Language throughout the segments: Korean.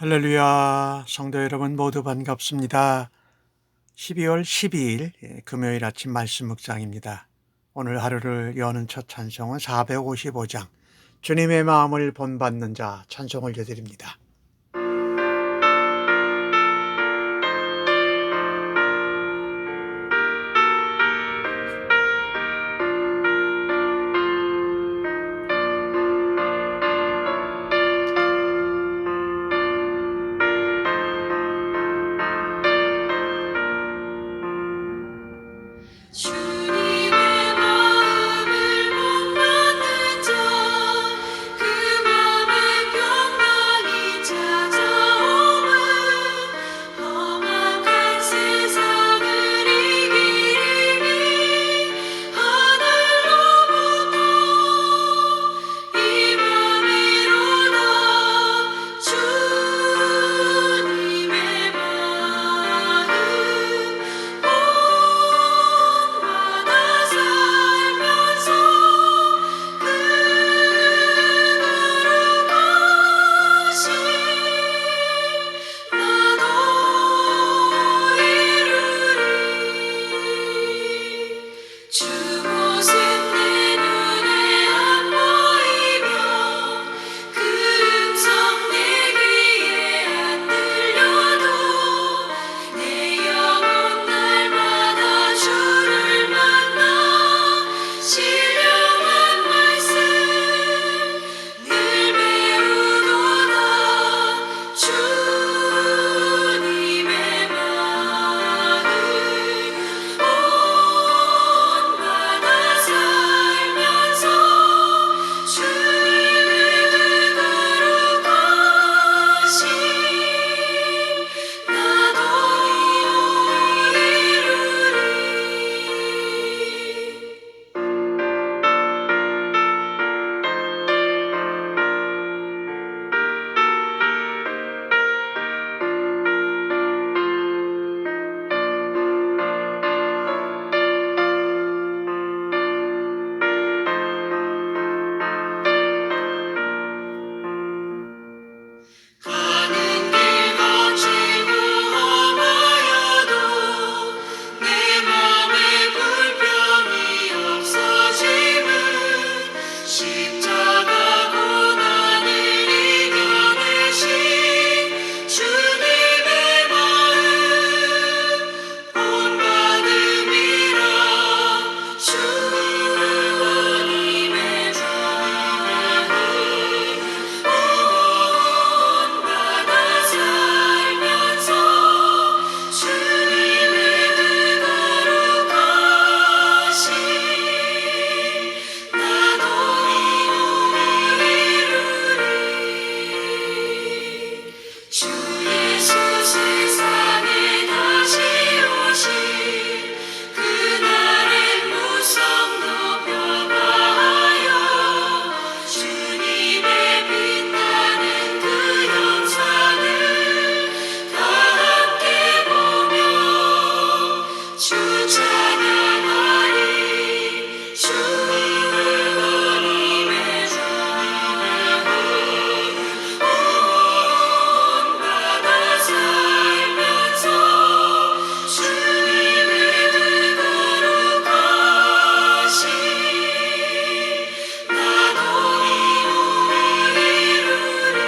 할렐루야, 성도 여러분 모두 반갑습니다. 12월 12일 금요일 아침 말씀 묵상입니다. 오늘 하루를 여는 첫 찬송은 455장 주님의 마음을 본받는 자 찬송을 드립니다. 주님의 마음을 본받는 자, 그 맘에 평강이 찾아오면 험악한 세상을 이기리니 하늘로부터 이 맘이로다. 주님의 마음 본받아 살면서 그거룩하신 나도 이루리. 주 모습 내 눈에 안 보이며 그 음성 내 귀에 안 들려도 내 영혼 날마다 주를 만나 신령한 말씀 늘 배우도다. 주님의 마음 본받아 살면서 주님의 거룩하신 나도 이루리. 가는 길 거치고 험하여도 내 맘에 불평이 없어짐은 십자가 고난을 이겨내신 주님의 마음 본받음이라. 주님의 마음 본받아 살면서 주님의 거룩하신 나도 이루리. 주 예수 세상에 다시 오실 그날엔 무성 높여가하여 주님의 빛나는 그 영상을 다 함께 보며 주 찬양하리. 주님의 마음 본받아 살면서 주님의 거룩하신 나도 이루리.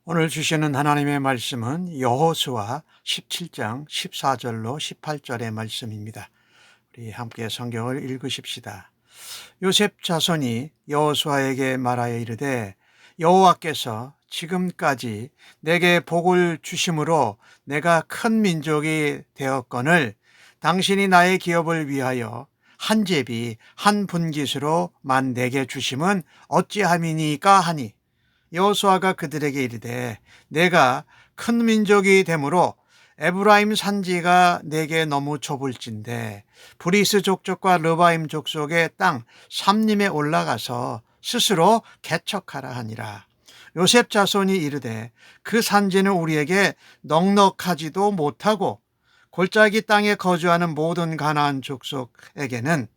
오늘 주시는 하나님의 말씀은 여호수아 17장 14절로 18절의 말씀입니다. 우리 함께 성경을 읽으십시다. 요셉 자손이 여호수아에게 말하여 이르되 여호와께서 지금까지 내게 복을 주심으로 내가 큰 민족이 되었거늘 당신이 나의 기업을 위하여 한 제비 한 분깃으로만 내게 주심은 어찌함이니까 하니 여호수아가 그들에게 이르되 내가 큰 민족이 되므로 에브라임 산지가 내게 너무 좁을진데 브리스 족속과 르바임 족속의 땅 삼림에 올라가서 스스로 개척하라 하니라. 요셉 자손이 이르되 그 산지는 우리에게 넉넉하지도 못하고 골짜기 땅에 거주하는 모든 가나안 족속에게는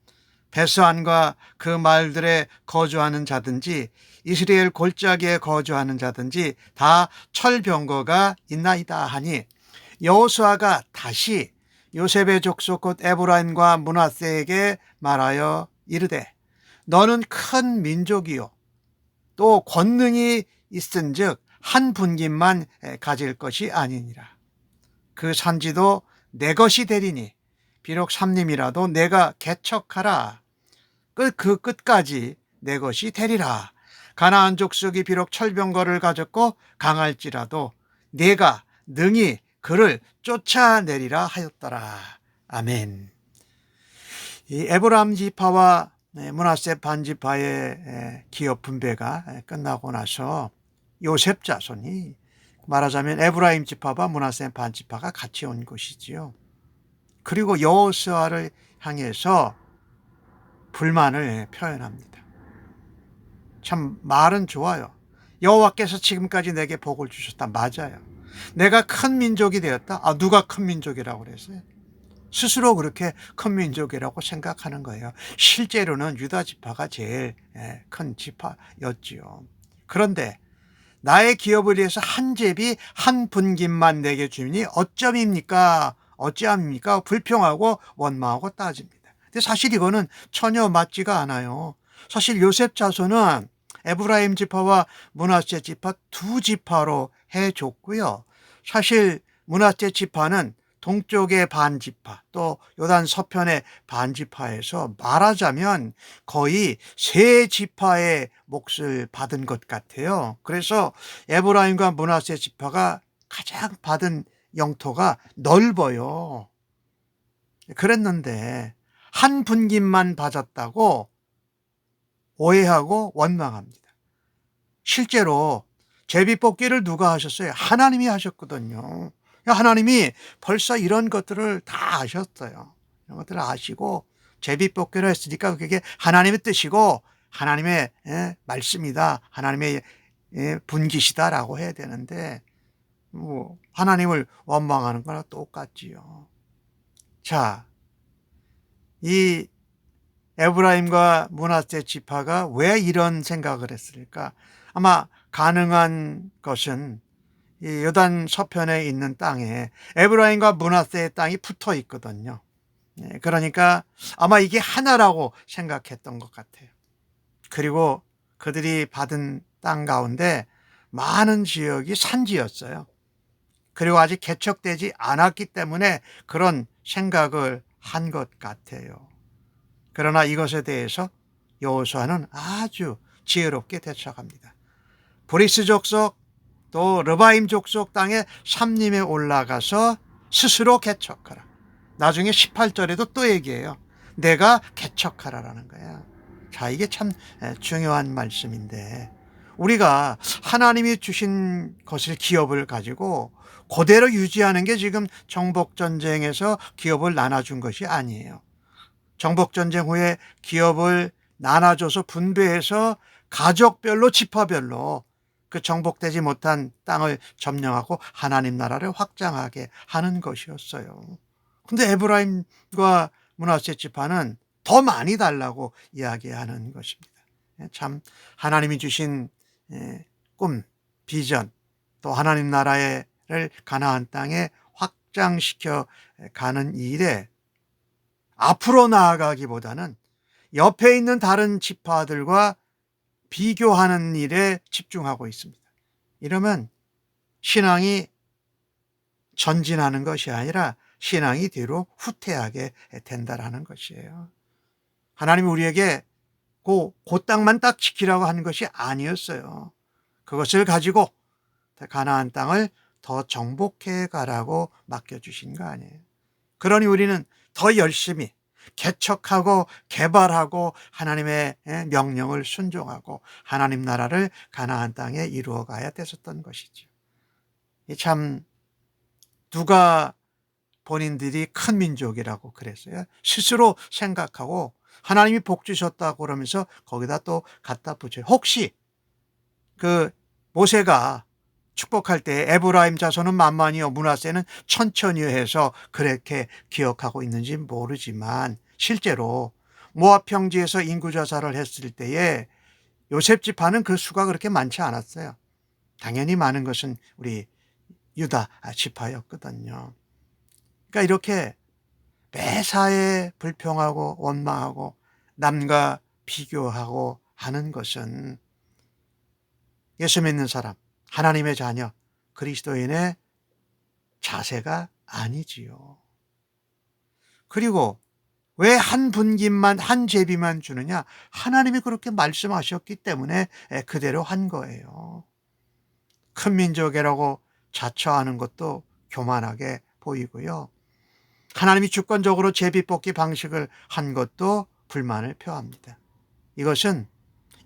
헤스안과 그 말들에 거주하는 자든지 이스라엘 골짜기에 거주하는 자든지 다 철병거가 있나이다 하니 여호수아가 다시 요셉의 족속 곧 에브라임과 므낫세에게 말하여 이르되 너는 큰 민족이요 또 권능이 있은즉 한 분깃만 가질 것이 아니니라. 그 산지도 내 것이 되리니 비록 삼림이라도 내가 개척하라. 그 끝까지 내 것이 되리라. 가나안 족속이 비록 철병거를 가졌고 강할지라도 내가 능히 그를 쫓아내리라 하였더라. 아멘. 이 에브라임 지파와 므낫세 반지파의 기업 분배가 끝나고 나서 요셉 자손이 말하자면 에브라임 지파와 므낫세 반지파가 같이 온 것이지요. 그리고 여호수아를 향해서 불만을 표현합니다. 참 말은 좋아요. 여호와께서 지금까지 내게 복을 주셨다. 맞아요. 내가 큰 민족이 되었다. 누가 큰 민족이라고 그랬어요? 스스로 그렇게 큰 민족이라고 생각하는 거예요. 실제로는 유다 지파가 제일 큰 지파였지요. 그런데 나의 기업을 위해서 한 제비 한 분깃만 내게 주니 어쩌합니까? 불평하고 원망하고 따집니다. 근데 사실 이거는 전혀 맞지가 않아요. 사실 요셉 자손은 에브라임 지파와 므낫세 지파 두 지파로 해줬고요. 사실 므낫세 지파는 동쪽의 반지파 또 요단 서편의 반지파에서 말하자면 거의 세 지파의 몫을 받은 것 같아요. 그래서 에브라임과 므낫세 지파가 가장 받은 영토가 넓어요. 그랬는데 한 분깃만 받았다고 오해하고 원망합니다. 실제로 제비뽑기를 누가 하셨어요? 하나님이 하셨거든요. 하나님이 벌써 이런 것들을 다 아셨어요. 이런 것들을 아시고 제비뽑기를 했으니까 그게 하나님의 뜻이고 하나님의 말씀이다. 하나님의 분깃이다라고 해야 되는데 하나님을 원망하는 거랑 똑같지요. 자, 이 에브라임과 므낫세 지파가 왜 이런 생각을 했을까? 아마 가능한 것은 이 요단 서편에 있는 땅에 에브라임과 므낫세의 땅이 붙어 있거든요. 그러니까 아마 이게 하나라고 생각했던 것 같아요. 그리고 그들이 받은 땅 가운데 많은 지역이 산지였어요. 그리고 아직 개척되지 않았기 때문에 그런 생각을 한 것 같아요. 그러나 이것에 대해서 여호수아는 아주 지혜롭게 대처합니다. 브리스 족속 또 르바임 족속 땅에 삼림에 올라가서 스스로 개척하라. 나중에 18절에도 또 얘기해요. 내가 개척하라라는 거야. 자, 이게 참 중요한 말씀인데 우리가 하나님이 주신 것을 기업을 가지고 그대로 유지하는 게 지금 정복전쟁에서 기업을 나눠준 것이 아니에요. 정복전쟁 후에 기업을 나눠줘서 분배해서 가족별로 지파별로 그 정복되지 못한 땅을 점령하고 하나님 나라를 확장하게 하는 것이었어요. 근데 에브라임과 므낫세 지파는 더 많이 달라고 이야기하는 것입니다. 참 하나님이 주신 꿈, 비전 또 하나님 나라를 가나안 땅에 확장시켜 가는 일에 앞으로 나아가기보다는 옆에 있는 다른 지파들과 비교하는 일에 집중하고 있습니다. 이러면 신앙이 전진하는 것이 아니라 신앙이 뒤로 후퇴하게 된다라는 것이에요. 하나님이 우리에게 그 땅만 딱 지키라고 하는 것이 아니었어요. 그것을 가지고 가나안 땅을 더 정복해 가라고 맡겨주신 거 아니에요. 그러니 우리는 더 열심히 개척하고 개발하고 하나님의 명령을 순종하고 하나님 나라를 가나안 땅에 이루어 가야 됐었던 것이죠. 참 누가 본인들이 큰 민족이라고 그랬어요. 스스로 생각하고 하나님이 복 주셨다고 그러면서 거기다 또 갖다 붙여요. 혹시 그 모세가 축복할 때 에브라임 자손은 만만히요 므낫세는 천천히요 해서 그렇게 기억하고 있는지 모르지만 실제로 모압 평지에서 인구조사를 했을 때에 요셉 지파는 그 수가 그렇게 많지 않았어요. 당연히 많은 것은 우리 유다 지파였거든요. 그러니까 이렇게 매사에 불평하고 원망하고 남과 비교하고 하는 것은 예수 믿는 사람, 하나님의 자녀, 그리스도인의 자세가 아니지요. 그리고 왜 한 분깃만, 한 제비만 주느냐? 하나님이 그렇게 말씀하셨기 때문에 그대로 한 거예요. 큰 민족이라고 자처하는 것도 교만하게 보이고요. 하나님이 주권적으로 제비 뽑기 방식을 한 것도 불만을 표합니다. 이것은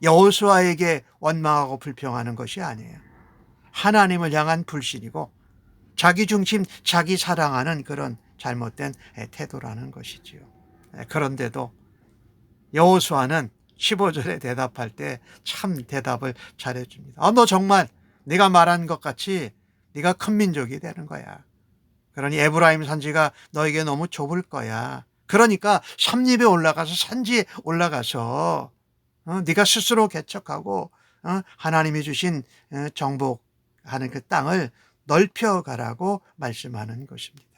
여호수아에게 원망하고 불평하는 것이 아니에요. 하나님을 향한 불신이고 자기 중심, 자기 사랑하는 그런 잘못된 태도라는 것이지요. 그런데도 여호수아는 15절에 대답할 때 참 대답을 잘해줍니다. 너 정말 네가 말한 것 같이 네가 큰 민족이 되는 거야. 그러니 에브라임 산지가 너에게 너무 좁을 거야. 그러니까 삼립에 올라가서 산지에 올라가서 네가 스스로 개척하고 하나님이 주신 정복하는 그 땅을 넓혀가라고 말씀하는 것입니다.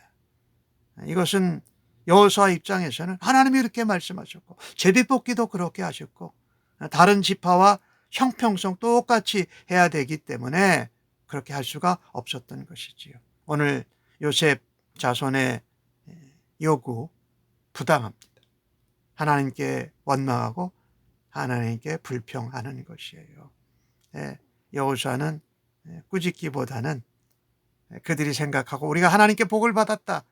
이것은 여호수아 입장에서는 하나님이 이렇게 말씀하셨고 제비뽑기도 그렇게 하셨고 다른 지파와 형평성 똑같이 해야 되기 때문에 그렇게 할 수가 없었던 것이지요. 오늘 요셉 자손의 요구 부당합니다. 하나님께 원망하고 하나님께 불평하는 것이에요. 여호수아는 꾸짖기보다는 그들이 생각하고 우리가 하나님께 복을 받았다.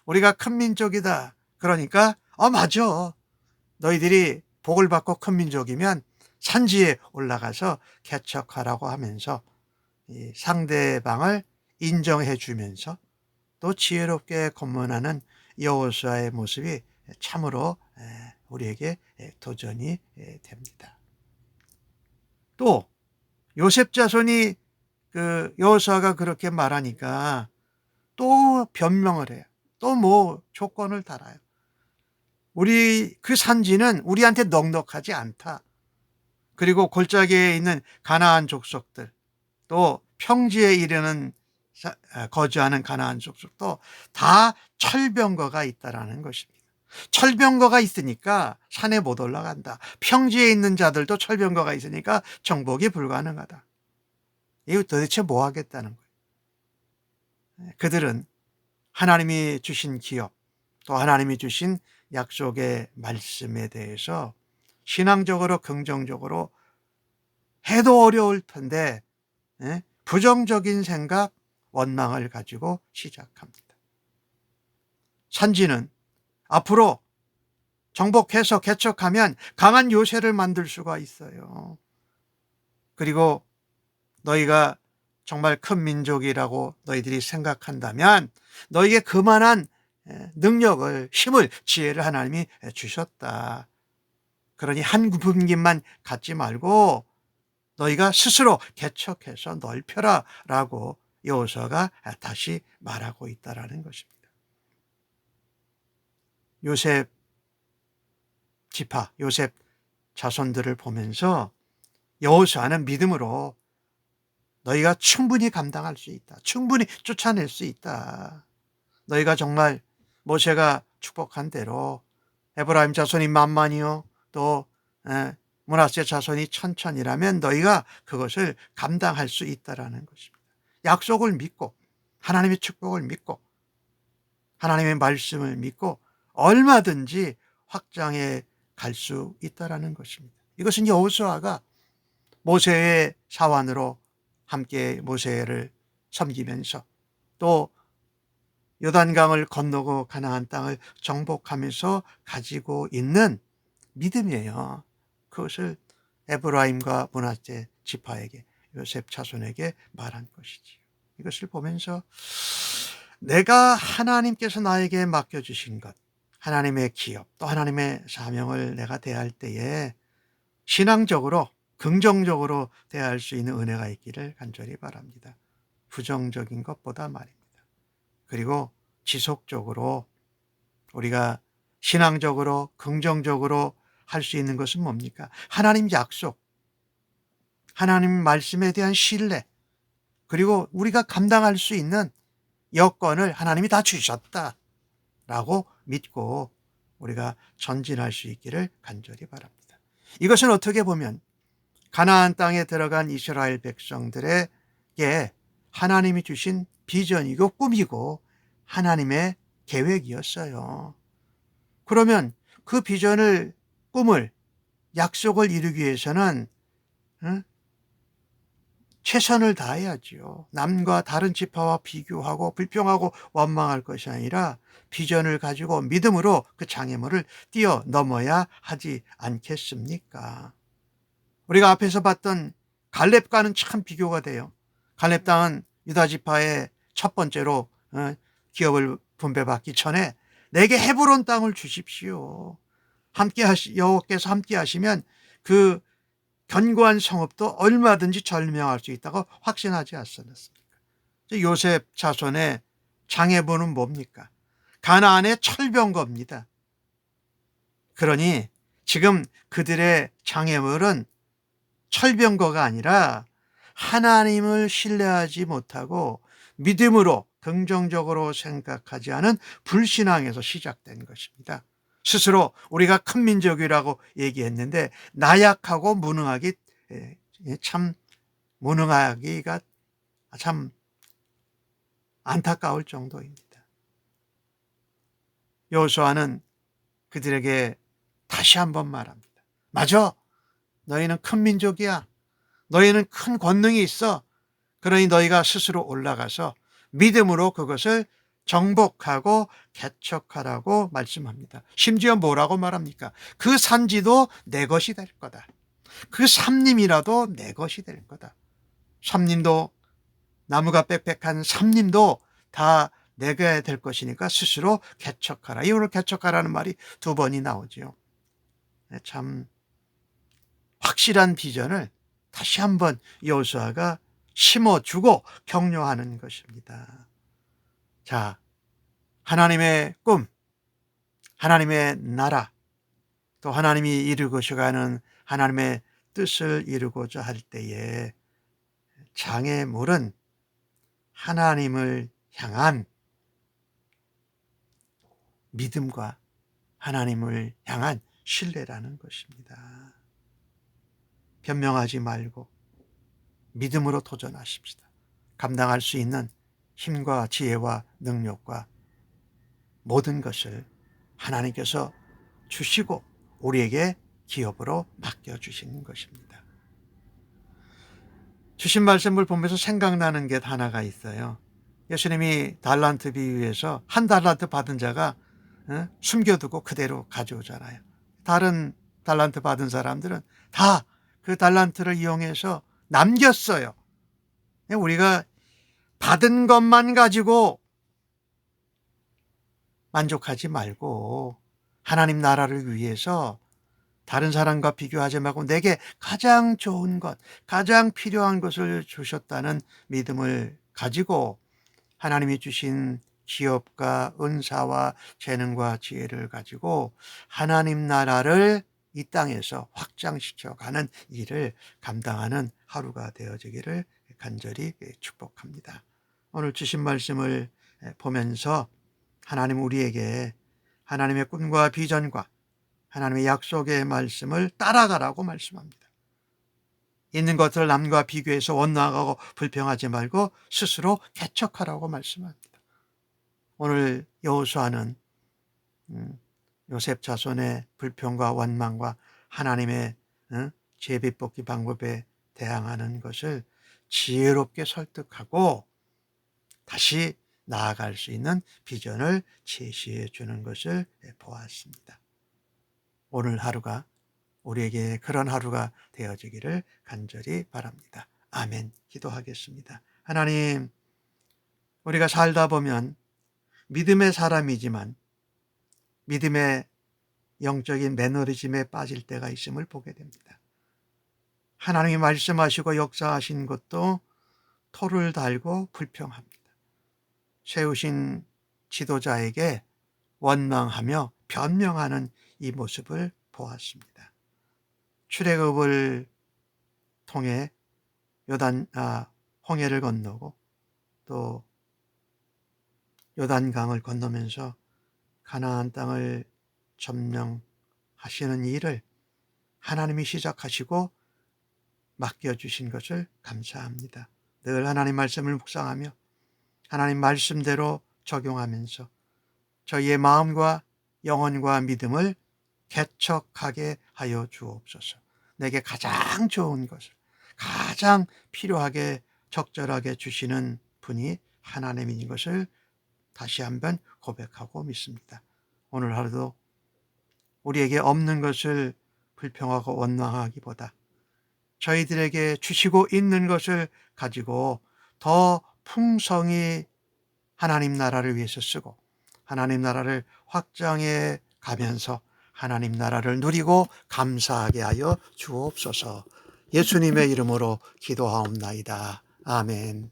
우리가 큰 민족이다. 그러니까 맞아. 너희들이 복을 받고 큰 민족이면 산지에 올라가서 개척하라고 하면서 이 상대방을 인정해 주면서 또 지혜롭게 권면하는 여호수아의 모습이 참으로 우리에게 도전이 됩니다. 또 요셉 자손이 그 여호수아가 그렇게 말하니까 또 변명을 해요. 또 뭐 조건을 달아요. 우리 그 산지는 우리한테 넉넉하지 않다. 그리고 골짜기에 있는 가나안 족속들, 또 평지에 이르는 거주하는 가나안 족속도 다 철병거가 있다라는 것입니다. 철병거가 있으니까 산에 못 올라간다. 평지에 있는 자들도 철병거가 있으니까 정복이 불가능하다. 이거 도대체 뭐 하겠다는 거예요. 그들은 하나님이 주신 기업, 또 하나님이 주신 약속의 말씀에 대해서 신앙적으로 긍정적으로 해도 어려울 텐데 부정적인 생각, 원망을 가지고 시작합니다. 산지는 앞으로 정복해서 개척하면 강한 요새를 만들 수가 있어요. 그리고 너희가 정말 큰 민족이라고 너희들이 생각한다면 너희에게 그만한 능력을, 힘을, 지혜를 하나님이 주셨다. 그러니 한 분깃만 갖지 말고 너희가 스스로 개척해서 넓혀라 라고 여호수아가 다시 말하고 있다라는 것입니다. 요셉 지파, 요셉 자손들을 보면서 여호수아는 믿음으로 너희가 충분히 감당할 수 있다. 충분히 쫓아낼 수 있다. 너희가 정말 모세가 축복한 대로 에브라임 자손이 만만이요 또 므낫세 자손이 천천이라면 너희가 그것을 감당할 수 있다라는 것입니다. 약속을 믿고 하나님의 축복을 믿고 하나님의 말씀을 믿고 얼마든지 확장해 갈 수 있다라는 것입니다. 이것은 여호수아가 모세의 사환으로 함께 모세를 섬기면서 또 요단강을 건너고 가나안 땅을 정복하면서 가지고 있는 믿음이에요. 그것을 에브라임과 므낫세 지파에게, 요셉 자손에게 말한 것이지요. 이것을 보면서 내가 하나님께서 나에게 맡겨주신 것, 하나님의 기업, 또 하나님의 사명을 내가 대할 때에 신앙적으로 긍정적으로 대할 수 있는 은혜가 있기를 간절히 바랍니다. 부정적인 것보다 말입니다. 그리고 지속적으로 우리가 신앙적으로 긍정적으로 할 수 있는 것은 뭡니까? 하나님 약속, 하나님 말씀에 대한 신뢰, 그리고 우리가 감당할 수 있는 여건을 하나님이 다 주셨다라고 믿고 우리가 전진할 수 있기를 간절히 바랍니다. 이것은 어떻게 보면 가나안 땅에 들어간 이스라엘 백성들에게 하나님이 주신 비전이고 꿈이고 하나님의 계획이었어요. 그러면 그 비전을, 꿈을, 약속을 이루기 위해서는 최선을 다해야지요. 남과 다른 지파와 비교하고 불평하고 원망할 것이 아니라 비전을 가지고 믿음으로 그 장애물을 뛰어넘어야 하지 않겠습니까? 우리가 앞에서 봤던 갈렙과는 참 비교가 돼요. 갈렙 땅은 유다 지파의 첫 번째로 기업을 분배받기 전에 내게 헤브론 땅을 주십시오. 여호와께서 함께 하시면 그 견고한 성읍도 얼마든지 점령할 수 있다고 확신하지 않았습니까? 요셉 자손의 장애물은 뭡니까? 가나안의 철병거입니다. 그러니 지금 그들의 장애물은 철병거가 아니라 하나님을 신뢰하지 못하고 믿음으로 긍정적으로 생각하지 않은 불신앙에서 시작된 것입니다. 스스로 우리가 큰 민족이라고 얘기했는데 나약하고 무능하기가 참 안타까울 정도입니다. 여호수아는 그들에게 다시 한번 말합니다. 맞아, 너희는 큰 민족이야. 너희는 큰 권능이 있어. 그러니 너희가 스스로 올라가서 믿음으로 그것을 정복하고 개척하라고 말씀합니다. 심지어 뭐라고 말합니까? 그 산지도 내 것이 될 거다. 그 삼림이라도 내 것이 될 거다. 삼림도, 나무가 빽빽한 삼림도 다 내게 될 것이니까 스스로 개척하라. 이 오늘 개척하라는 말이 두 번이 나오죠. 참 확실한 비전을 다시 한번 여호수아가 심어주고 격려하는 것입니다. 자, 하나님의 꿈, 하나님의 나라, 또 하나님이 이루고자 하는 하나님의 뜻을 이루고자 할 때에 장애물은 하나님을 향한 믿음과 하나님을 향한 신뢰라는 것입니다. 변명하지 말고 믿음으로 도전하십시다. 감당할 수 있는 힘과 지혜와 능력과 모든 것을 하나님께서 주시고 우리에게 기업으로 맡겨주시는 것입니다. 주신 말씀을 보면서 생각나는 게 하나가 있어요. 예수님이 달란트 비유에서 한 달란트 받은 자가 숨겨두고 그대로 가져오잖아요. 다른 달란트 받은 사람들은 다 그 달란트를 이용해서 남겼어요. 우리가 받은 것만 가지고 만족하지 말고 하나님 나라를 위해서 다른 사람과 비교하지 말고 내게 가장 좋은 것, 가장 필요한 것을 주셨다는 믿음을 가지고 하나님이 주신 기업과 은사와 재능과 지혜를 가지고 하나님 나라를 이 땅에서 확장시켜가는 일을 감당하는 하루가 되어지기를 간절히 축복합니다. 오늘 주신 말씀을 보면서 하나님 우리에게 하나님의 꿈과 비전과 하나님의 약속의 말씀을 따라가라고 말씀합니다. 있는 것을 남과 비교해서 원망하고 불평하지 말고 스스로 개척하라고 말씀합니다. 오늘 여호수아는 요셉 자손의 불평과 원망과 하나님의 제비뽑기 방법에 대항하는 것을 지혜롭게 설득하고 다시 나아갈 수 있는 비전을 제시해 주는 것을 보았습니다. 오늘 하루가 우리에게 그런 하루가 되어지기를 간절히 바랍니다. 아멘. 기도하겠습니다. 하나님, 우리가 살다 보면 믿음의 사람이지만 믿음의 영적인 매너리즘에 빠질 때가 있음을 보게 됩니다. 하나님이 말씀하시고 역사하신 것도 토를 달고 불평합니다. 세우신 지도자에게 원망하며 변명하는 이 모습을 보았습니다. 출애굽을 통해 홍해를 건너고 또 요단강을 건너면서 가나안 땅을 점령하시는 일을 하나님이 시작하시고 맡겨주신 것을 감사합니다. 늘 하나님 말씀을 묵상하며 하나님 말씀대로 적용하면서 저희의 마음과 영혼과 믿음을 개척하게 하여 주옵소서. 내게 가장 좋은 것을 가장 필요하게 적절하게 주시는 분이 하나님인 것을 다시 한번 고백하고 믿습니다. 오늘 하루도 우리에게 없는 것을 불평하고 원망하기보다 저희들에게 주시고 있는 것을 가지고 더 풍성히 하나님 나라를 위해서 쓰고 하나님 나라를 확장해 가면서 하나님 나라를 누리고 감사하게 하여 주옵소서. 예수님의 이름으로 기도하옵나이다. 아멘.